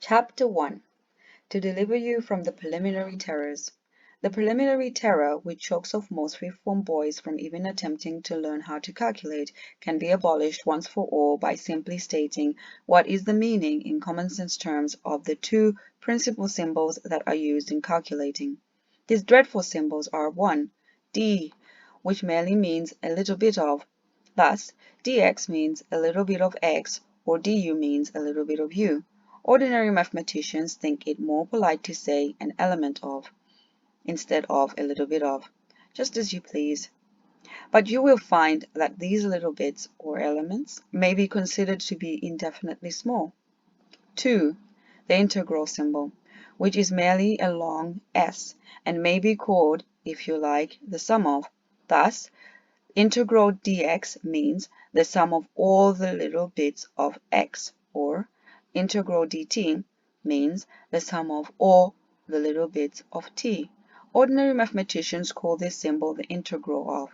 Chapter 1. To deliver you from the preliminary terrors. The preliminary terror, which chokes off most fifth-form boys from even attempting to learn how to calculate, can be abolished once for all by simply stating what is the meaning in common sense terms of the two principal symbols that are used in calculating. These dreadful symbols are 1. D, which merely means a little bit of. Thus, dx means a little bit of x, or du means a little bit of u. Ordinary mathematicians think it more polite to say an element of, instead of a little bit of, just as you please. But you will find that these little bits, or elements, may be considered to be indefinitely small. 2. The integral symbol, which is merely a long s, and may be called, if you like, the sum of. Thus, integral dx means the sum of all the little bits of x, or integral dt means the sum of all the little bits of t. Ordinary mathematicians call this symbol the integral of.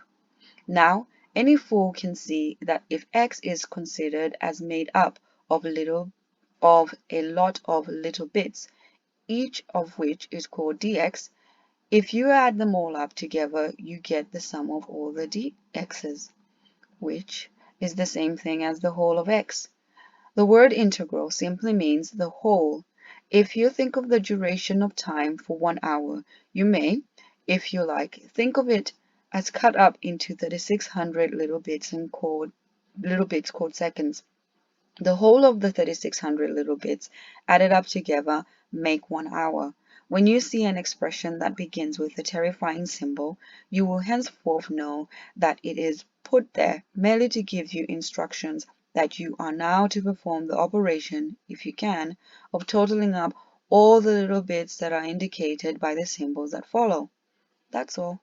Now, any fool can see that if x is considered as made up of a lot of little bits, each of which is called dx, if you add them all up together, you get the sum of all the dx's, which is the same thing as the whole of x. The word integral simply means the whole. If you think of the duration of time for 1 hour, you may, if you like, think of it as cut up into 3,600 little bits called seconds. The whole of the 3,600 little bits added up together make 1 hour. When you see an expression that begins with a terrifying symbol, you will henceforth know that it is put there merely to give you instructions that you are now to perform the operation, if you can, of totaling up all the little bits that are indicated by the symbols that follow. That's all.